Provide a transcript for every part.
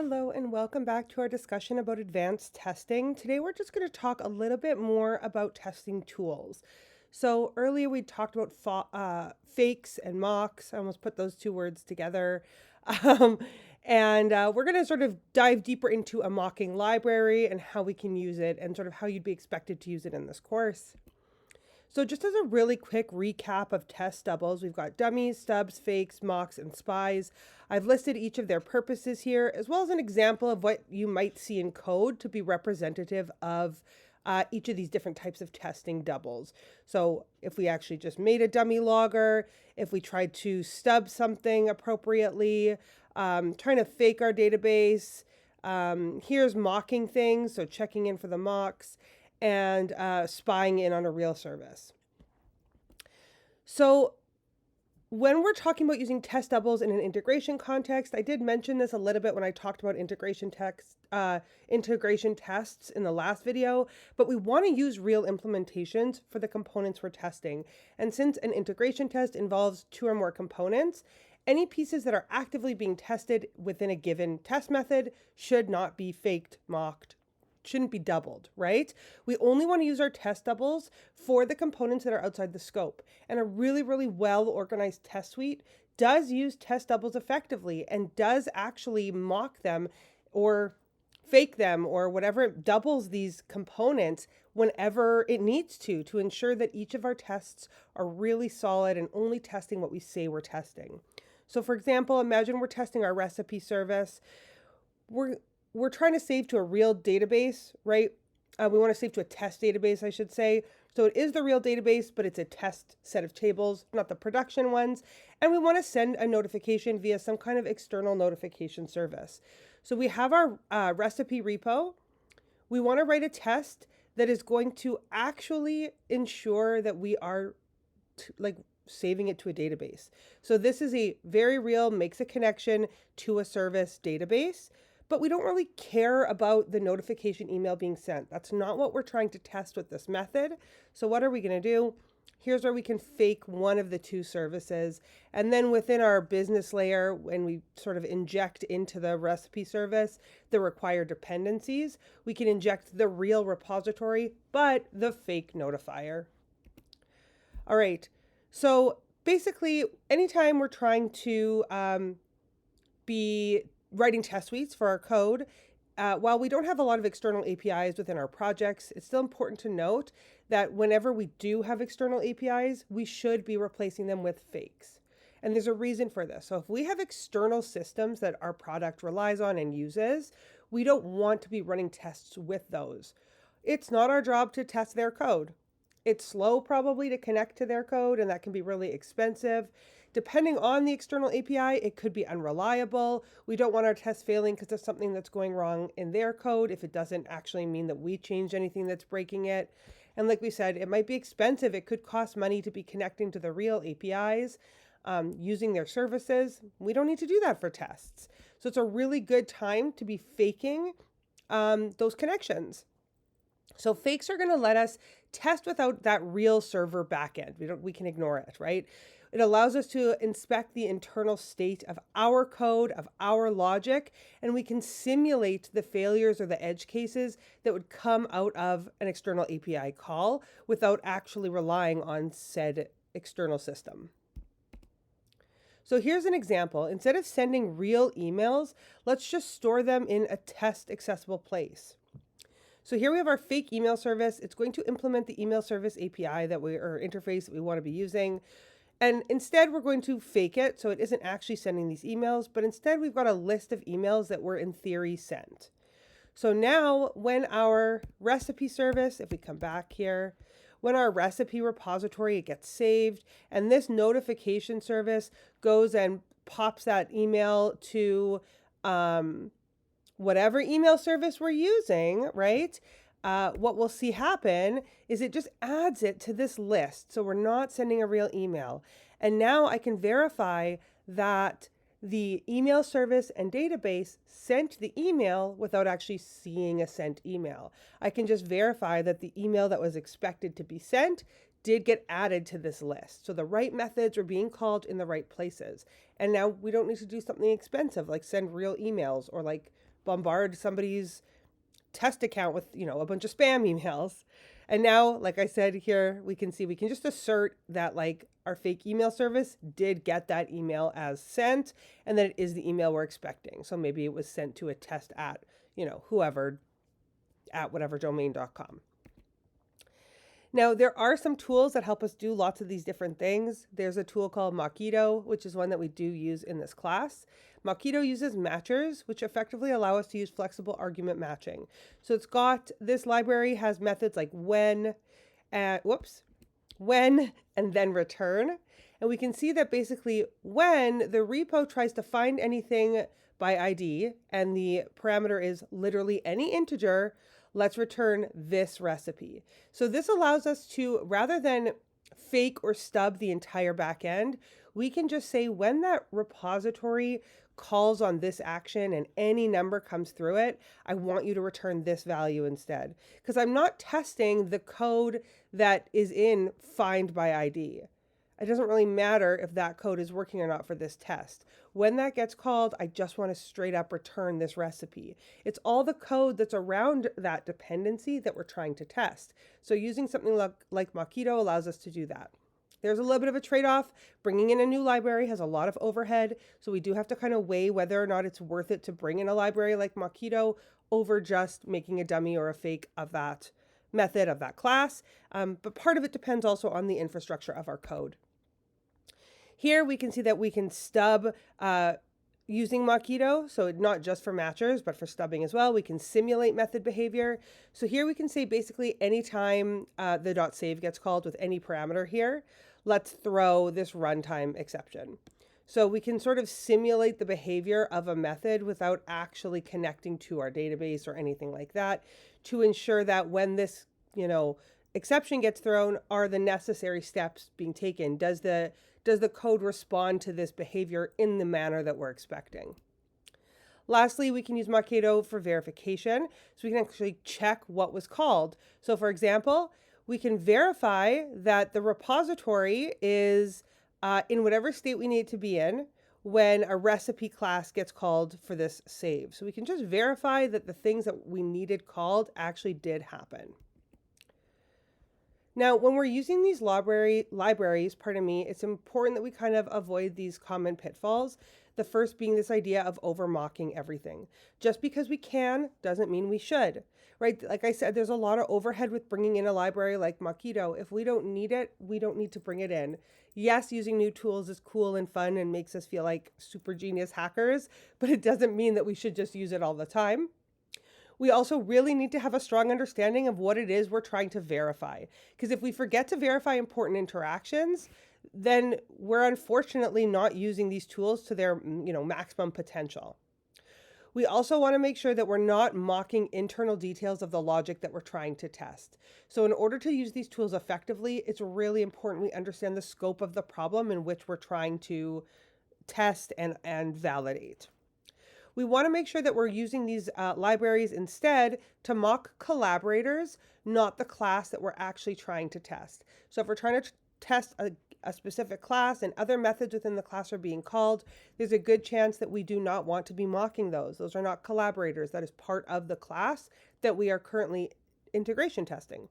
Hello and welcome back to our discussion about advanced testing. Today we're just going to talk a little bit more about testing tools. So earlier we talked about fakes and mocks. I almost put those two words together. Um, and we're going to sort of dive deeper into a mocking library and how we can use it and sort of how you'd be expected to use it in this course. So just as a really quick recap of test doubles, we've got dummies, stubs, fakes, mocks, and spies. I've listed each of their purposes here, as well as an example of what you might see in code to be representative of each of these different types of testing doubles. So if we actually just made a dummy logger, if we tried to stub something appropriately, trying to fake our database, here's mocking things, so checking in for the mocks, and spying in on a real service. So when we're talking about using test doubles in an integration context, I did mention this a little bit when I talked about integration tests in the last video, but we want to use real implementations for the components we're testing. And since an integration test involves two or more components, any pieces that are actively being tested within a given test method should not be faked, mocked, shouldn't be doubled, right? We only want to use our test doubles for the components that are outside the scope. And a really, really well-organized test suite does use test doubles effectively and does actually mock them or fake them or whatever, it doubles these components whenever it needs to ensure that each of our tests are really solid and only testing what we say we're testing. So for example, imagine we're testing our recipe service. We're trying to save to a real database, right? We want to save to a test database, I should say. So it is the real database, but it's a test set of tables, not the production ones. And we want to send a notification via some kind of external notification service. So we have our recipe repo. We want to write a test that is going to actually ensure that we are saving it to a database. So this is a very real, makes a connection to a service database. But we don't really care about the notification email being sent. That's not what we're trying to test with this method. So what are we going to do? Here's where we can fake one of the two services. And then within our business layer, when we sort of inject into the recipe service the required dependencies, we can inject the real repository, but the fake notifier. All right. So basically, anytime we're trying to be writing test suites for our code, while we don't have a lot of external APIs within our projects, it's still important to note that whenever we do have external APIs, we should be replacing them with fakes. And there's a reason for this. So if we have external systems that our product relies on and uses, we don't want to be running tests with those. It's not our job to test their code. It's slow probably to connect to their code, and that can be really expensive. Depending on the external API, it could be unreliable. We don't want our test failing because there's something that's going wrong in their code if it doesn't actually mean that we changed anything that's breaking it. And like we said, it might be expensive. It could cost money to be connecting to the real APIs, using their services. We don't need to do that for tests. So it's a really good time to be faking those connections. So fakes are going to let us test without that real server backend. We can ignore it, right? It allows us to inspect the internal state of our code, of our logic, and we can simulate the failures or the edge cases that would come out of an external API call without actually relying on said external system. So here's an example. Instead of sending real emails, let's just store them in a test accessible place. So here we have our fake email service. It's going to implement the email service API or interface that we want to be using. And instead, we're going to fake it, so it isn't actually sending these emails, but instead we've got a list of emails that were in theory sent. So now when our recipe service, if we come back here, when our recipe repository, it gets saved, and this notification service goes and pops that email to whatever email service we're using, right? What we'll see happen is it just adds it to this list. So we're not sending a real email. And now I can verify that the email service and database sent the email without actually seeing a sent email. I can just verify that the email that was expected to be sent did get added to this list. So the right methods are being called in the right places. And now we don't need to do something expensive like send real emails or like bombard somebody's test account with, a bunch of spam emails. And now, like I said here, we can just assert that like our fake email service did get that email as sent and that it is the email we're expecting. So maybe it was sent to a test at, whoever at whateverdomain.com. Now, there are some tools that help us do lots of these different things. There's a tool called Mockito, which is one that we do use in this class. Mockito uses matchers, which effectively allow us to use flexible argument matching. So this library has methods like when, and then return. And we can see that basically when the repo tries to find anything by ID and the parameter is literally any integer, let's return this recipe. So this allows us to, rather than fake or stub the entire backend, we can just say when that repository calls on this action and any number comes through it, I want you to return this value instead. Because I'm not testing the code that is in find by ID. It doesn't really matter if that code is working or not for this test. When that gets called, I just want to straight up return this recipe. It's all the code that's around that dependency that we're trying to test. So using something like Mockito allows us to do that. There's a little bit of a trade-off. Bringing in a new library has a lot of overhead, so we do have to kind of weigh whether or not it's worth it to bring in a library like Mockito over just making a dummy or a fake of that method of that class. But part of it depends also on the infrastructure of our code. Here we can see that we can stub using Mockito, so not just for matchers, but for stubbing as well. We can simulate method behavior. So here we can say basically anytime the .save gets called with any parameter here, let's throw this runtime exception. So we can sort of simulate the behavior of a method without actually connecting to our database or anything like that to ensure that when this, exception gets thrown, are the necessary steps being taken? Does the code respond to this behavior in the manner that we're expecting? Lastly, we can use Mockito for verification. So we can actually check what was called. So for example, we can verify that the repository is in whatever state we need it to be in when a recipe class gets called for this save. So we can just verify that the things that we needed called actually did happen. Now, when we're using these libraries, it's important that we kind of avoid these common pitfalls. The first being this idea of over-mocking everything. Just because we can doesn't mean we should, right? Like I said, there's a lot of overhead with bringing in a library like Mockito. If we don't need it, we don't need to bring it in. Yes, using new tools is cool and fun and makes us feel like super genius hackers, but it doesn't mean that we should just use it all the time. We also really need to have a strong understanding of what it is we're trying to verify. Because if we forget to verify important interactions, then we're unfortunately not using these tools to their maximum potential. We also want to make sure that we're not mocking internal details of the logic that we're trying to test. So in order to use these tools effectively, it's really important we understand the scope of the problem in which we're trying to test and validate. We want to make sure that we're using these libraries instead to mock collaborators, not the class that we're actually trying to test. So if we're trying to test a specific class and other methods within the class are being called, there's a good chance that we do not want to be mocking those. Those are not collaborators. That is part of the class that we are currently integration testing.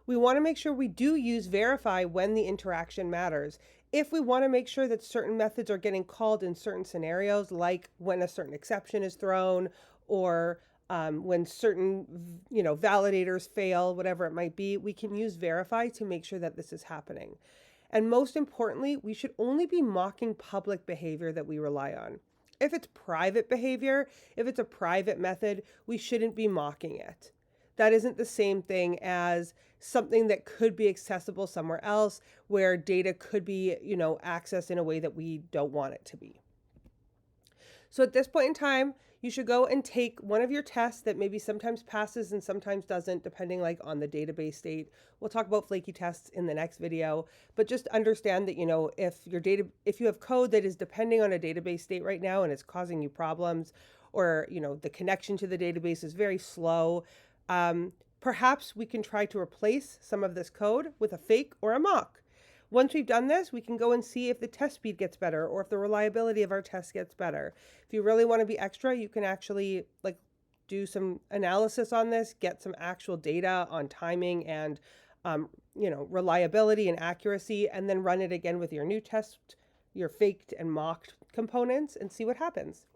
We want to make sure we do use verify when the interaction matters. If we want to make sure that certain methods are getting called in certain scenarios, like when a certain exception is thrown or when certain validators fail, whatever it might be, we can use verify to make sure that this is happening. And most importantly, we should only be mocking public behavior that we rely on. If it's private behavior, if it's a private method, we shouldn't be mocking it. That isn't the same thing as something that could be accessible somewhere else where data could be, accessed in a way that we don't want it to be. So at this point in time, you should go and take one of your tests that maybe sometimes passes and sometimes doesn't, depending on the database state. We'll talk about flaky tests in the next video, but just understand that, if you have code that is depending on a database state right now and it's causing you problems, or, the connection to the database is very slow, perhaps we can try to replace some of this code with a fake or a mock. Once we've done this, we can go and see if the test speed gets better or if the reliability of our test gets better. If you really want to be extra, you can actually do some analysis on this, get some actual data on timing and reliability and accuracy, and then run it again with your new test, your faked and mocked components, and see what happens.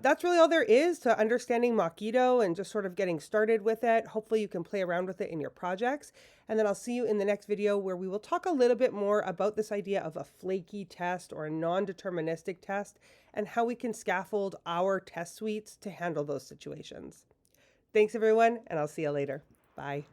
That's really all there is to understanding Mockito and just sort of getting started with it. Hopefully you can play around with it in your projects. And then I'll see you in the next video where we will talk a little bit more about this idea of a flaky test or a non-deterministic test and how we can scaffold our test suites to handle those situations. Thanks everyone, and I'll see you later. Bye.